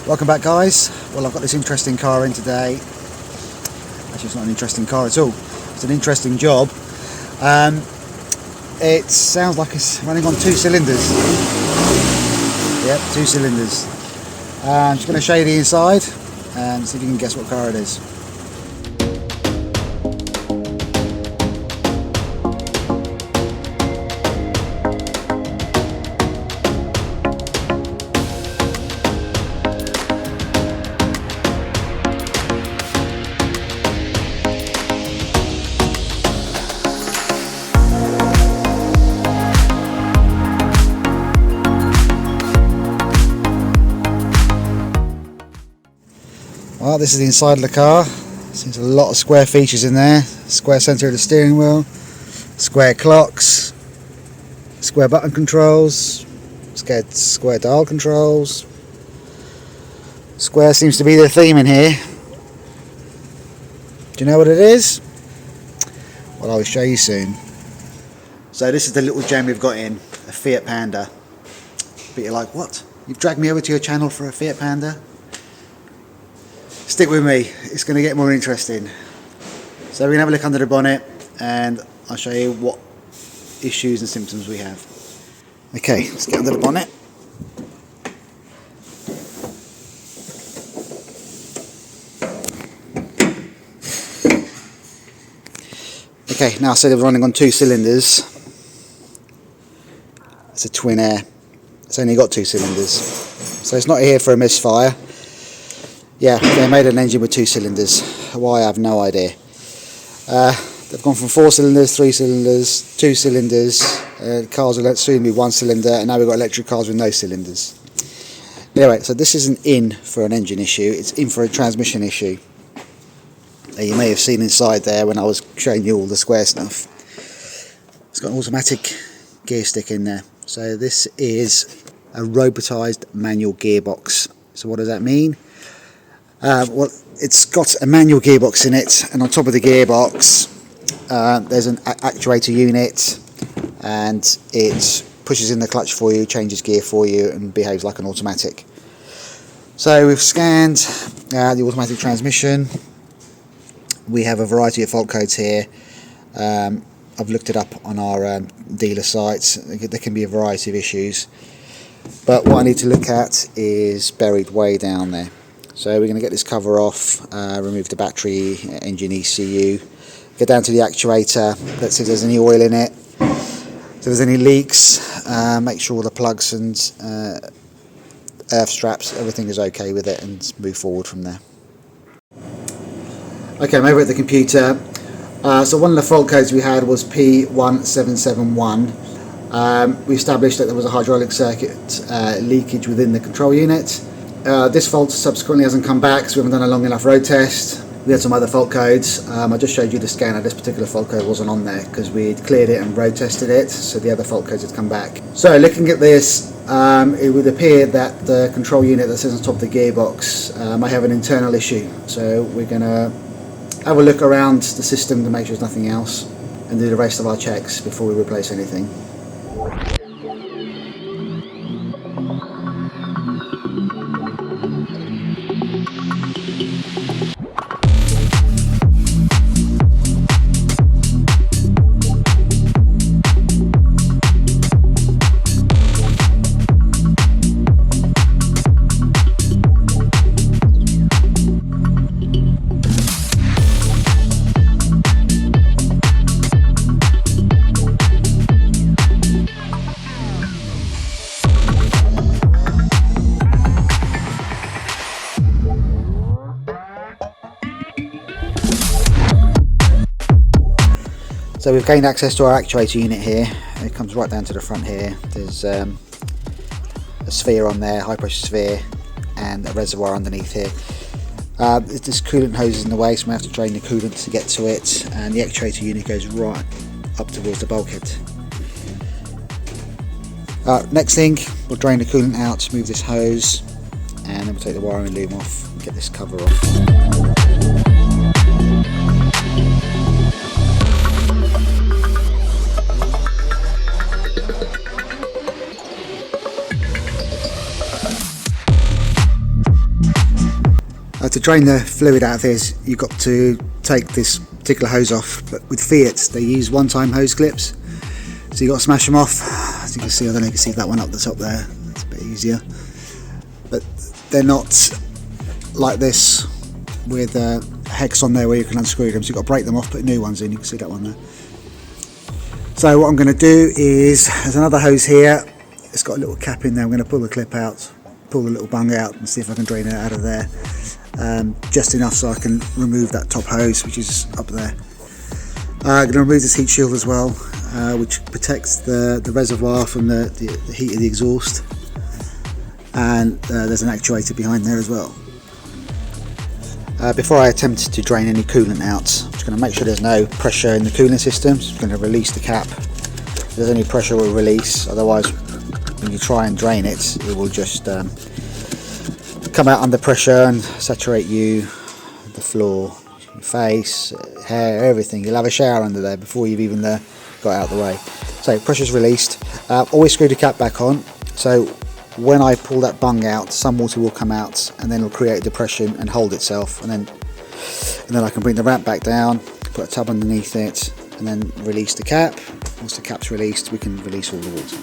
Welcome back, guys. Well, I've got this interesting car in today. Actually, it's not an interesting car at all. It's an interesting job. It sounds like it's running on 2 cylinders. Yep, 2 cylinders. I'm just going to show you the inside and see if you can guess what car it is. Well, this is the inside of the car. Seems a lot of square features in there. Square centre of the steering wheel, square clocks, square button controls, square dial controls. Square seems to be the theme in here. Do you know what it is? Well, I'll show you soon. So this is the little gem we've got in, a Fiat Panda. But you're like, what? You've dragged me over to your channel for a Fiat Panda? Stick with me, it's going to get more interesting. So we're going to have a look under the bonnet and I'll show you what issues and symptoms we have. Okay, let's get under the bonnet. Okay, now I said it was running on 2 cylinders. It's a twin air. It's only got 2 cylinders. So it's not here for a misfire. Yeah, they made an engine with 2 cylinders. Why, I have no idea. They've gone from 4 cylinders, 3 cylinders, 2 cylinders. Cars will soon be 1 cylinder, and now we've got electric cars with no cylinders. Anyway, so this isn't in for an engine issue, it's in for a transmission issue. You may have seen inside there when I was showing you all the square stuff. It's got an automatic gear stick in there. So this is a robotised manual gearbox. So what does that mean? Well, it's got a manual gearbox in it, and on top of the gearbox there's an actuator unit, and it pushes in the clutch for you, changes gear for you, and behaves like an automatic. So we've scanned the automatic transmission. We have a variety of fault codes here. I've looked it up on our dealer sites. There can be a variety of issues, but what I need to look at is buried way down there. So we're going to get this cover off, remove the battery, engine ECU, get down to the actuator, let's see if there's any oil in it, if there's any leaks, make sure all the plugs and earth straps, everything is okay with it, and move forward from there. Okay, I'm over at the computer. So one of the fault codes we had was P1771. We established that there was a hydraulic circuit leakage within the control unit. This fault subsequently hasn't come back, so we haven't done a long enough road test. We had some other fault codes. I just showed you the scanner. This particular fault code wasn't on there because we'd cleared it and road tested it, so the other fault codes had come back. So looking at this, it would appear that the control unit that sits on top of the gearbox might have an internal issue. So we're going to have a look around the system to make sure there's nothing else, and do the rest of our checks before we replace anything. So we've gained access to our actuator unit here. It comes right down to the front here. There's a sphere on there, high pressure sphere, and a reservoir underneath here. This coolant hose is in the way, so we have to drain the coolant to get to it, and the actuator unit goes right up towards the bulkhead. Next thing, we'll drain the coolant out, move this hose, and then we'll take the wiring loom off and get this cover off. To drain the fluid out of this, you've got to take this particular hose off, but with Fiat they use one-time hose clips, so you've got to smash them off. As you can see, I don't know if you can see that one up the top there, it's a bit easier, but they're not like this with a hex on there where you can unscrew them, so you've got to break them off, put new ones in. You can see that one there. So what I'm going to do is, there's another hose here, it's got a little cap in there. I'm going to pull the clip out, pull the little bung out and see if I can drain it out of there. Just enough so I can remove that top hose which is up there. I'm going to remove this heat shield as well, which protects the reservoir from the heat of the exhaust, and there's an actuator behind there as well. Before I attempt to drain any coolant out, I'm just going to make sure there's no pressure in the cooling system. So I'm going to release the cap. If there's any pressure, it will release, otherwise when you try and drain it, it will just come out under pressure and saturate you, the floor, your face, hair, everything. You'll have a shower under there before you've even got out of the way. So pressure's released. Always screw the cap back on, so when I pull that bung out, some water will come out and then it'll create a depression and hold itself, and then I can bring the ramp back down, put a tub underneath it, and then release the cap. Once the cap's released, we can release all the water.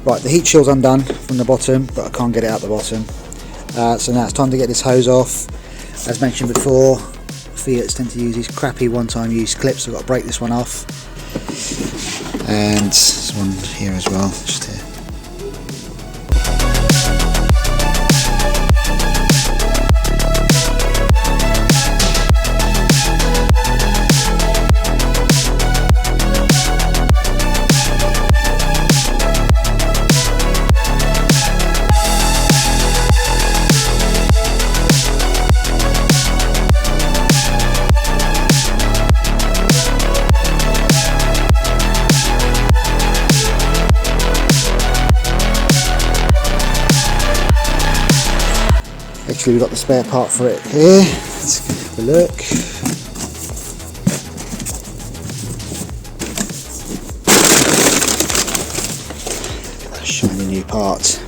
Right, the heat shield's undone from the bottom, but I can't get it out the bottom. So now it's time to get this hose off. As mentioned before, Fiats tend to use these crappy one-time use clips, so I've got to break this one off. And this one here as well, just here. Actually, we've got the spare part for it here. Let's have a look. Look at that shiny new part.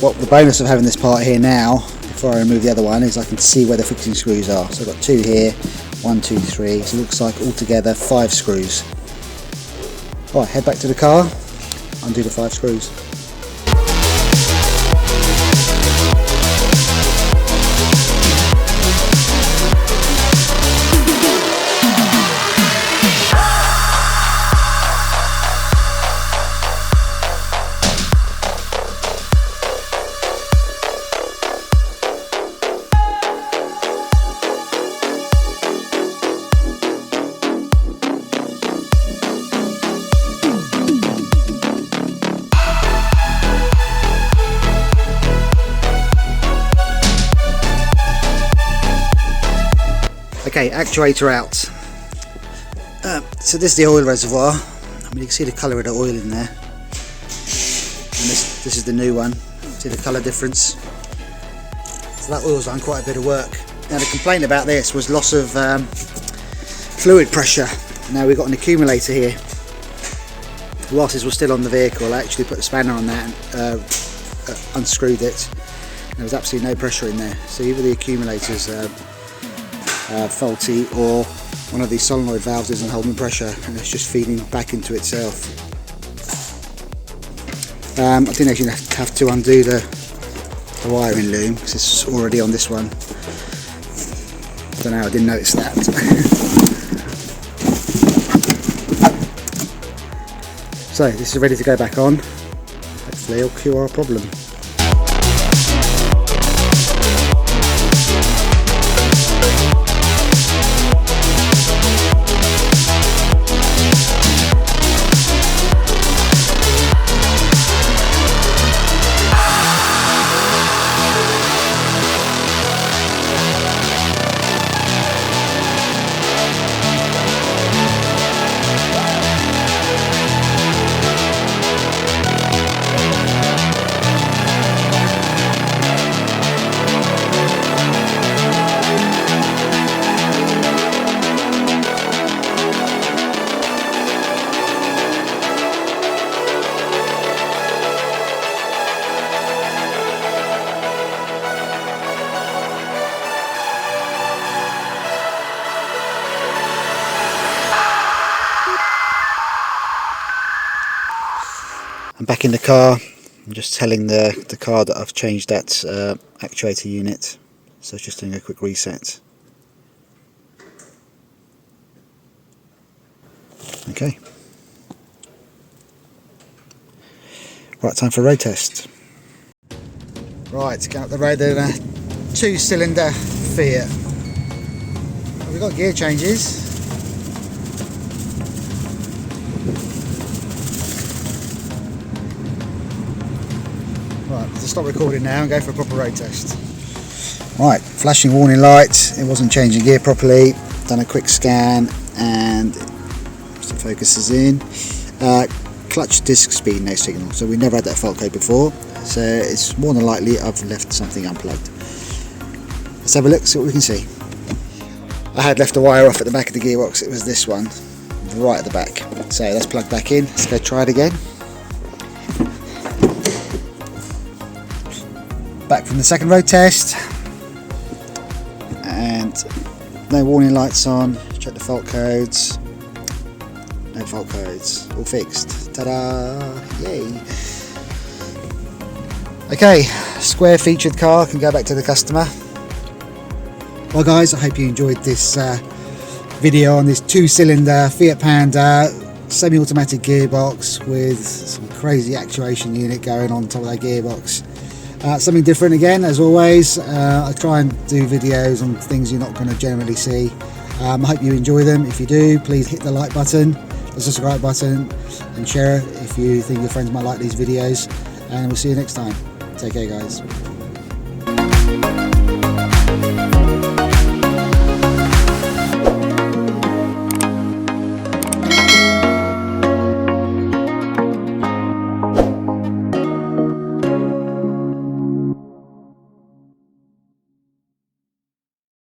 Well, the bonus of having this part here now, before I remove the other one, is I can see where the fixing screws are. So I've got 2 here, 1, 2, 3. So it looks like altogether 5 screws. Alright, head back to the car, undo the 5 screws. Okay, actuator out. So this is the oil reservoir. I mean, you can see the colour of the oil in there. And this is the new one. See the colour difference? So that oil's done quite a bit of work. Now the complaint about this was loss of fluid pressure. Now we've got an accumulator here. Whilst this was still on the vehicle, I actually put the spanner on that and unscrewed it. There was absolutely no pressure in there. So either the accumulator's faulty, or one of these solenoid valves isn't holding pressure and it's just feeding back into itself. I didn't actually have to undo the wiring loom because it's already on this one. I don't know, I didn't notice that. So this is ready to go back on. Hopefully it'll cure our problem. back in the car. I'm just telling the car that I've changed that actuator unit, so it's just doing a quick reset. Okay. Right, time for a road test. Right, going up the road in a 2-cylinder Fiat. We've got gear changes. Right, to stop recording now and go for a proper road test. Right, flashing warning light, it wasn't changing gear properly. Done a quick scan and some focus is in. Clutch disc speed, no signal. So we never had that fault code before. So it's more than likely I've left something unplugged. Let's have a look, see what we can see. I had left a wire off at the back of the gearbox. It was this one, right at the back. So let's plug back in. Let's go try it again. Back from the second road test, and no warning lights on. Check the fault codes. No fault codes, all fixed. Ta-da! Yay! Okay, square featured car, can go back to the customer. Well guys, I hope you enjoyed this video on this 2-cylinder Fiat Panda semi-automatic gearbox with some crazy actuation unit going on top of that gearbox. Something different again, as always. I try and do videos on things you're not going to generally see. I hope you enjoy them. If you do, please hit the like button, the subscribe button, and share it if you think your friends might like these videos. And we'll see you next time. Take care, guys.